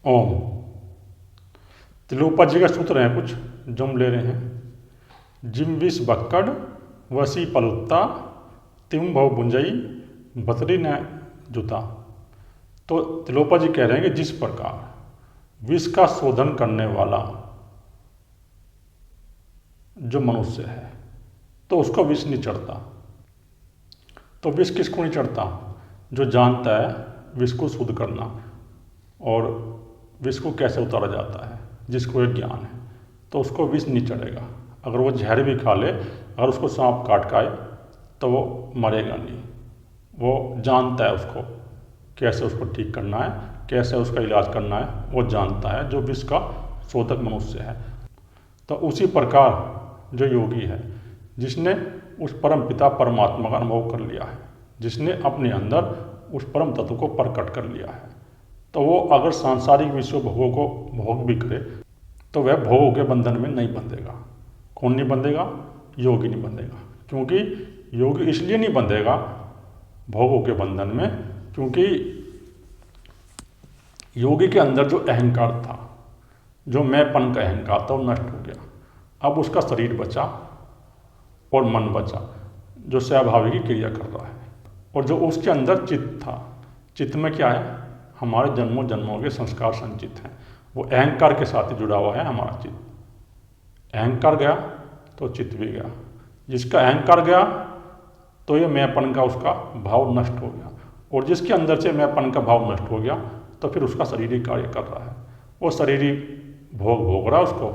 ओम। त्रिलोपा जी का सूत्र है कुछ जो हम ले रहे हैं। जिम विष बक्कड़ वसी पलुत्ता तिम भव बुंजई बतरी न जुता। तो त्रिलोपा जी कह रहे हैं कि जिस प्रकार विष का शोधन करने वाला जो मनुष्य है तो उसको विष नहीं चढ़ता। तो विष किसको नहीं चढ़ता? जो जानता है विष को शुद्ध करना और विष को कैसे उतारा जाता है, जिसको एक ज्ञान है, तो उसको विष नहीं चढ़ेगा। अगर वो जहर भी खा ले, अगर उसको सांप काट खाए तो वो मरेगा नहीं। वो जानता है उसको कैसे उसको ठीक करना है, कैसे उसका इलाज करना है, वो जानता है जो विष का शोधक मनुष्य है। तो उसी प्रकार जो योगी है जिसने उस परम पिता परमात्मा का अनुभव कर लिया है, जिसने अपने अंदर उस परम तत्व को प्रकट कर लिया है, तो वो अगर सांसारिक विषय भोगों को भोग भी करे तो वह भोगों के बंधन में नहीं बंधेगा। कौन नहीं बंधेगा? योगी नहीं बंधेगा। क्योंकि योगी इसलिए नहीं बंधेगा भोगों के बंधन में क्योंकि योगी के अंदर जो अहंकार था, जो मैंपन का अहंकार था, वो नष्ट हो गया। अब उसका शरीर बचा और मन बचा जो स्वाभाविक क्रिया कर रहा है। और जो उसके अंदर चित्त था, चित्त में क्या है? हमारे जन्मों जन्मों के संस्कार संचित हैं। वो अहंकार के साथ ही जुड़ा हुआ है हमारा चित्त। अहंकार गया तो चित्त भी गया। जिसका अहंकार गया तो ये मैंपन का उसका भाव नष्ट हो गया। और जिसके अंदर से मैंपन का भाव नष्ट हो गया तो फिर उसका शरीर ही कार्य कर रहा है। वो शरीर ही भोग रहा है उसको।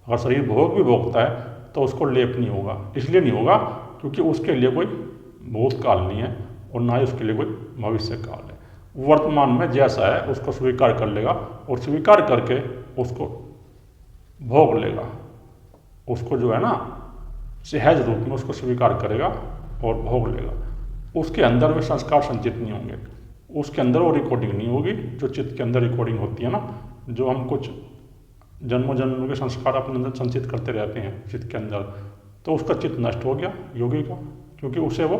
अगर शरीर भोग भी भोगता है तो उसको लेप नहीं होगा। इसलिए नहीं होगा क्योंकि उसके लिए कोई भूतकाल नहीं है और ना ही उसके लिए कोई भविष्य काल है। वर्तमान में जैसा है उसको स्वीकार कर लेगा और स्वीकार करके उसको भोग लेगा। उसको जो है ना सहज रूप में उसको स्वीकार करेगा और भोग लेगा। उसके अंदर वे संस्कार संचित नहीं होंगे, उसके अंदर वो रिकॉर्डिंग नहीं होगी जो चित्त के अंदर रिकॉर्डिंग होती है ना, जो हम कुछ जन्मों जन्मों के संस्कार अपने अंदर संचित करते रहते हैं चित्त के अंदर। तो उसका चित्त नष्ट हो गया योगी का, क्योंकि उसे वो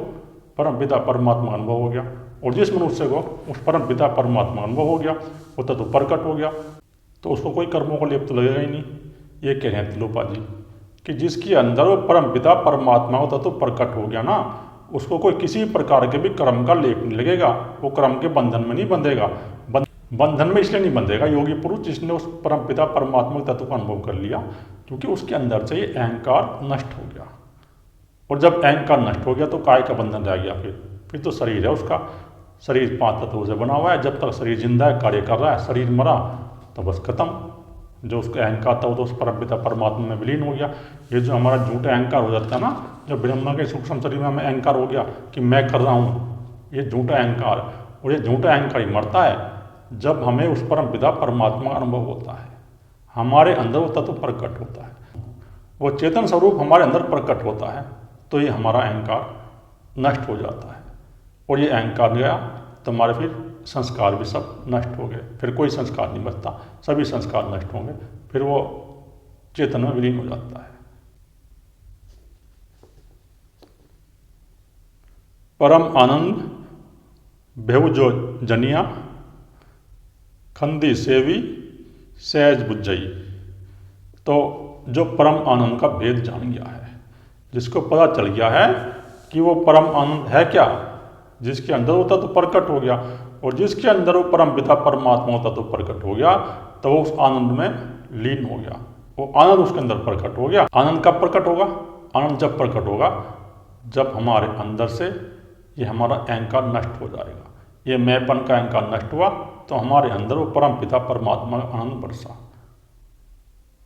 परम पिता परमात्मा अनुभव हो गया। और जिस मनुष्य को उस परम पिता परमात्मा अनुभव हो गया वो तत्व प्रकट हो गया तो उसको कोई कर्मों को लेप तो लगेगा ही नहीं। ये कह रहे हैं त्रिलोपा जी कि जिसके अंदर वो परम पिता परमात्मा का तत्व प्रकट हो गया ना, उसको कोई किसी प्रकार के भी कर्म का लेप नहीं लगेगा। वो कर्म के बंधन में नहीं बंधेगा। बंधन में इसलिए नहीं बंधेगा योगी पुरुष जिसने उस परम पिता परमात्मा के तत्व का अनुभव कर लिया, क्योंकि उसके अंदर से ये अहंकार नष्ट हो गया। और जब अहंकार नष्ट हो गया तो काय का बंधन रह गया। फिर तो शरीर है उसका। शरीर 5 तत्वों से बना हुआ है। जब तक शरीर जिंदा है, कार्य कर रहा है, शरीर मरा तो बस खत्म। जो उसका अहंकार था वो तो उस परम पिता परमात्मा में विलीन हो गया। ये जो हमारा झूठा अहंकार हो जाता है ना, जब ब्रह्मा के सूक्ष्म शरीर में हमें अहंकार हो गया कि मैं कर रहा हूँ, ये झूठा अहंकार। और ये झूठा अहंकार ही मरता है जब हमें उस परम पिता परमात्मा का अनुभव होता है, हमारे अंदर वो तत्व प्रकट होता है, वो चेतन स्वरूप हमारे अंदर प्रकट होता है, तो ये हमारा अहंकार नष्ट हो जाता है। और ये अहंकार गया तो हमारे फिर संस्कार भी सब नष्ट हो गए। फिर कोई संस्कार नहीं बचता, सभी संस्कार नष्ट होंगे। फिर वो चेतन में विलीन हो जाता है। परम आनंद भेव जो जनिया खंदी सेवी सहज बुझई। तो जो परम आनंद का भेद जान गया है, जिसको पता चल गया है कि वो परम आनंद है क्या, जिसके अंदर वो तत्व प्रकट हो गया और जिसके अंदर वो परम पिता परमात्मा तत्व प्रकट हो गया, तो वो उस आनंद में लीन हो गया। वो आनंद उसके अंदर प्रकट हो गया। आनंद कब प्रकट होगा? आनंद जब प्रकट होगा जब हमारे अंदर से ये हमारा अहंकार नष्ट हो जाएगा। ये मैंपन का अहंकार नष्ट हुआ तो हमारे अंदर वो परम पिता परमात्मा का आनंद बरसा।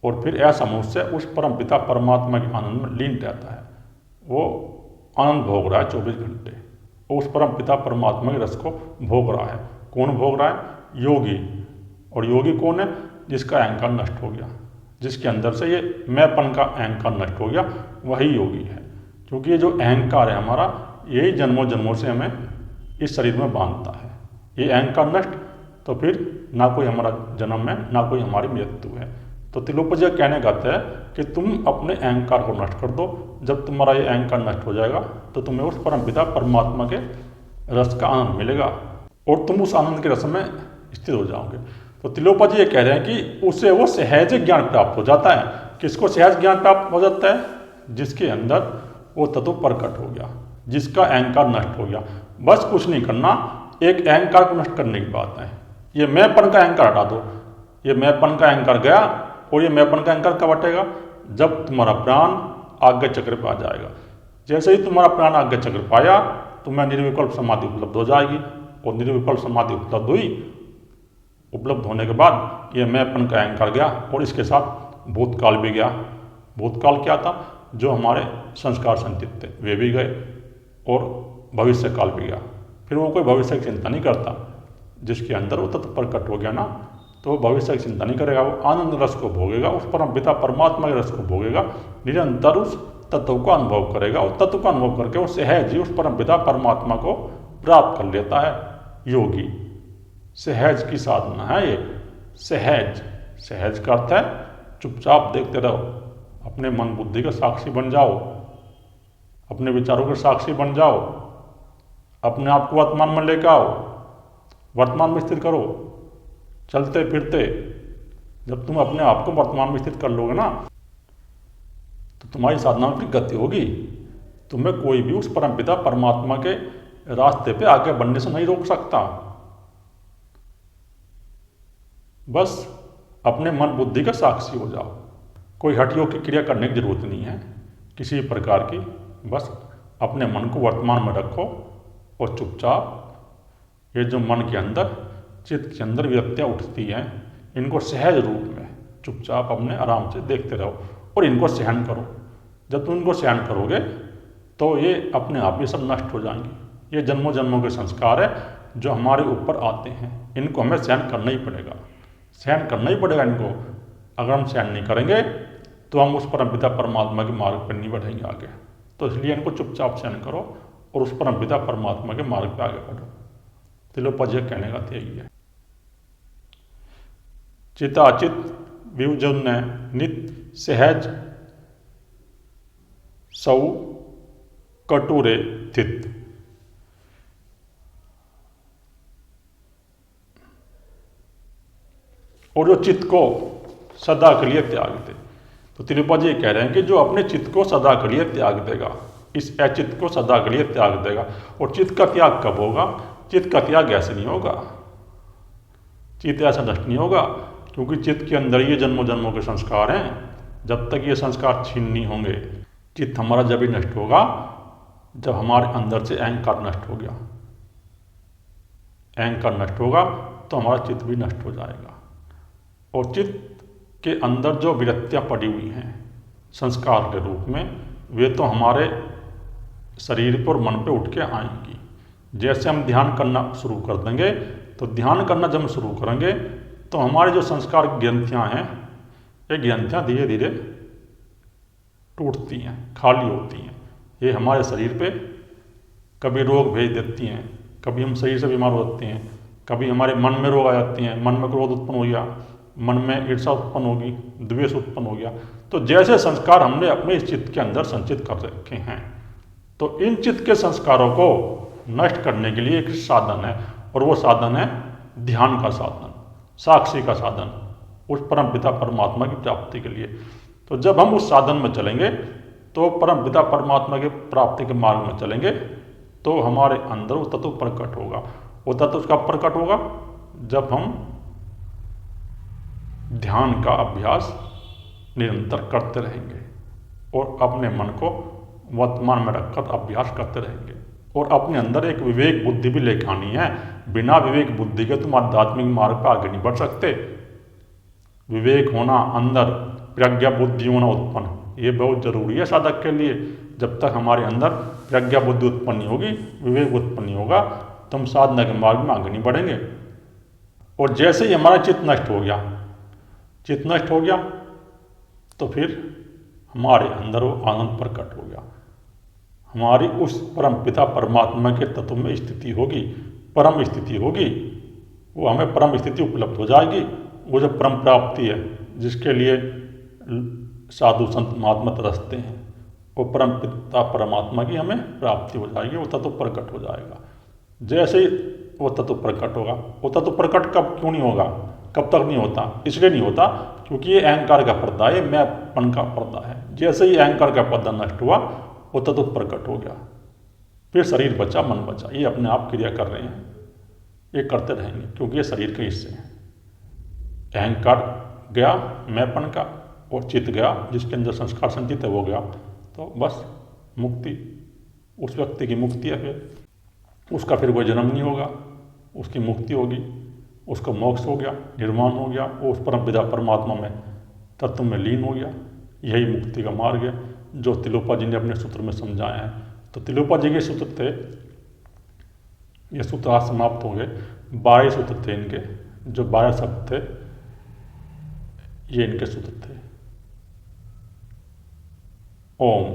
और फिर ऐसा मनुष्य उस परम पिता परमात्मा के आनंद में लीन रहता है। वो आनंद भोग रहा है 24 घंटे। वो उस परम पिता परमात्मा के रस को भोग रहा है। कौन भोग रहा है? योगी। और योगी कौन है? जिसका अहंकार नष्ट हो गया, जिसके अंदर से ये मैंपन का अहंकार नष्ट हो गया, वही योगी है। क्योंकि ये जो अहंकार है हमारा, यही जन्मों जन्मों से हमें इस शरीर में बांधता है। ये अहंकार नष्ट तो फिर ना कोई हमारा जन्म है, ना कोई हमारी मृत्यु है। तो त्रिलोपा जी कहने का है कि तुम अपने अहंकार को नष्ट कर दो। जब तुम्हारा ये अहंकार नष्ट हो जाएगा तो तुम्हें उस परम पिता परमात्मा के रस का आनंद मिलेगा और तुम उस आनंद के रस में स्थिर हो जाओगे। तो त्रिलोपा जी ये कह रहे हैं कि उसे वो सहज ज्ञान प्राप्त हो जाता है। किसको सहज ज्ञान प्राप्त हो जाता है? जिसके अंदर वो तत्व प्रकट हो गया, जिसका अहंकार नष्ट हो गया। बस कुछ नहीं करना, एक अहंकार को नष्ट करने की बात है। ये मैंपन का अहंकार हटा दो। ये मैंपन का अहंकार गया, और ये मैंपन का अहंकार कब हटेगा? जब तुम्हारा प्राण आज्ञा चक्र पे आ जाएगा। जैसे ही तुम्हारा प्राण आज्ञा चक्र पाया, तुम्हें निर्विकल्प समाधि उपलब्ध हो जाएगी, और निर्विकल्प समाधि उपलब्ध हुई, उपलब्ध होने के बाद ये मैंपन का अहंकार गया, और इसके साथ भूतकाल भी गया। भूतकाल क्या था? जो हमारे संस्कार संचित थे वे भी गए, और भविष्य काल भी गया। फिर वो कोई भविष्य की चिंता नहीं करता। जिसके अंदर वो तत्व प्रकट हो गया ना, तो वो भविष्य की चिंता नहीं करेगा, वो आनंद रस को भोगेगा, उस परम पिता परमात्मा के रस को भोगेगा, निरंतर उस तत्व का अनुभव करेगा, और तत्व का अनुभव करके वो सहज ही उस परम पिता परमात्मा को प्राप्त कर लेता है। योगी सहज की साधना है ये। सहज, सहज का अर्थ है चुपचाप देखते रहो, अपने मन बुद्धि का साक्षी बन जाओ, अपने विचारों के साक्षी बन जाओ, अपने आप को वर्तमान में लेकर आओ, वर्तमान में स्थिर करो। चलते फिरते जब तुम अपने आप को वर्तमान में स्थित कर लोगे ना, तो तुम्हारी साधना में फिर गति होगी। तुम्हें कोई भी उस परमपिता परमात्मा के रास्ते पे आगे बढ़ने से नहीं रोक सकता। बस अपने मन बुद्धि का साक्षी हो जाओ। कोई हठयोग की क्रिया करने की जरूरत नहीं है किसी प्रकार की। बस अपने मन को वर्तमान में रखो, और चुपचाप ये जो मन के अंदर, चित्त के अंदर विरक्तियाँ उठती हैं, इनको सहज रूप में चुपचाप अपने आराम से देखते रहो, और इनको सहन करो। जब तुम इनको सहन करोगे तो ये अपने आप ही सब नष्ट हो जाएंगे। ये जन्मों जन्मों के संस्कार है जो हमारे ऊपर आते हैं, इनको हमें सहन करना ही पड़ेगा। सहन करना ही पड़ेगा इनको। अगर हम सहन नहीं करेंगे तो हम उस परमपिता परमात्मा के मार्ग पर नहीं बढ़ेंगे आगे। तो इसलिए इनको चुपचाप सहन करो, और उस परमपिता परमात्मा के मार्ग पर आगे बढ़ो। त्रिलोपा जी कहने का यही है। चिताचित विवजुन्य नित सहज सौ कटुरे थित। और जो चित्त को सदा के लिए त्याग दे। तो त्रिलोपा जी कह रहे हैं कि जो अपने चित्त को सदा के लिए त्याग देगा, इस अचित्त को सदा के लिए त्याग देगा। और चित्त का त्याग कब होगा? चित्त का त्याग ऐसे नहीं होगा, चित्त ऐसा नष्ट नहीं होगा, क्योंकि चित्त के अंदर ये जन्मों जन्मों के संस्कार हैं। जब तक ये संस्कार छीन नहीं होंगे, चित्त हमारा जब ही नष्ट होगा जब हमारे अंदर से अहंकार नष्ट हो गया। अहंकार नष्ट होगा तो हमारा चित्त भी नष्ट हो जाएगा। और चित्त के अंदर जो विरक्तियाँ पड़ी हुई हैं संस्कार के रूप में, वे तो हमारे शरीर पर मन पे उठ के आएंगी। जैसे हम ध्यान करना शुरू कर देंगे, तो ध्यान करना जब हम शुरू करेंगे तो हमारे जो संस्कार ग्रंथियाँ हैं, ये ग्रंथियाँ धीरे धीरे टूटती हैं, खाली होती हैं। ये हमारे शरीर पे कभी रोग भेज देती हैं, कभी हम शरीर से बीमार होते हैं, कभी हमारे मन में रोग आ जाते हैं। मन में क्रोध उत्पन्न हो गया, मन में ईर्ष्या उत्पन्न होगी, द्वेष उत्पन्न हो गया। तो जैसे संस्कार हमने अपने इस चित्त के अंदर संचित कर रखे हैं, तो इन चित्त के संस्कारों को नष्ट करने के लिए एक साधन है, और वो साधन है ध्यान का साधन, साक्षी का साधन, उस परम पिता परमात्मा की प्राप्ति के लिए। तो जब हम उस साधन में चलेंगे, तो परम पिता परमात्मा के प्राप्ति के मार्ग में चलेंगे, तो हमारे अंदर वो तत्व प्रकट होगा। वो तत्व कब प्रकट होगा? जब हम ध्यान का अभ्यास निरंतर करते रहेंगे, और अपने मन को वर्तमान में रखकर अभ्यास करते रहेंगे, और अपने अंदर एक विवेक बुद्धि भी लेकर आनी है। बिना विवेक बुद्धि के तुम आध्यात्मिक मार्ग पर आगे नहीं बढ़ सकते। विवेक होना अंदर, प्रज्ञा बुद्धि होना उत्पन्न, ये बहुत जरूरी है साधक के लिए। जब तक हमारे अंदर प्रज्ञा बुद्धि उत्पन्न नहीं होगी, विवेक उत्पन्न नहीं होगा, तो हम साधना के मार्ग में आगे नहीं बढ़ेंगे। और जैसे ही हमारा चित्त नष्ट हो गया, चित्त नष्ट हो गया, तो फिर हमारे अंदर वो आनंद प्रकट हो गया। हमारी उस परम पिता परमात्मा के तत्व में स्थिति होगी, परम स्थिति होगी। वो हमें परम स्थिति उपलब्ध हो जाएगी। वो जो परम प्राप्ति है, जिसके लिए साधु संत महात्मा तरसते हैं, वो परम पिता परमात्मा की हमें प्राप्ति हो जाएगी। वो तत्व प्रकट हो जाएगा। जैसे ही वो तत्व प्रकट होगा, वो तत्व प्रकट कब क्यों नहीं होगा? कब तक नहीं होता? इसलिए नहीं होता क्योंकि ये अहंकार का पर्दा है, ये मैंपन का पर्दा है। जैसे ही अहंकार का पर्दा नष्ट हुआ वो तत्व प्रकट हो गया, फिर शरीर बचा, मन बचा। ये अपने आप क्रिया कर रहे हैं, ये करते रहेंगे क्योंकि ये शरीर के हिस्से हैं। अहंकार गया मैंपन का, और चित्त गया जिसके अंदर संस्कार संचित है वो गया, तो बस मुक्ति, उस व्यक्ति की मुक्ति है। फिर उसका फिर कोई जन्म नहीं होगा, उसकी मुक्ति होगी, उसका मोक्ष हो गया, निर्वाण हो गया, वो उस परम पिता परमात्मा में तत्व में लीन हो गया। यही मुक्ति का मार्ग है जो तिलोपा जी ने अपने सूत्र में समझाया है। तो तिलोपा जी के सूत्र थे, ये सूत्र आज समाप्त हो गए। 12 सूत्र थे इनके, जो 12 शब्द थे ये इनके सूत्र थे। ओम।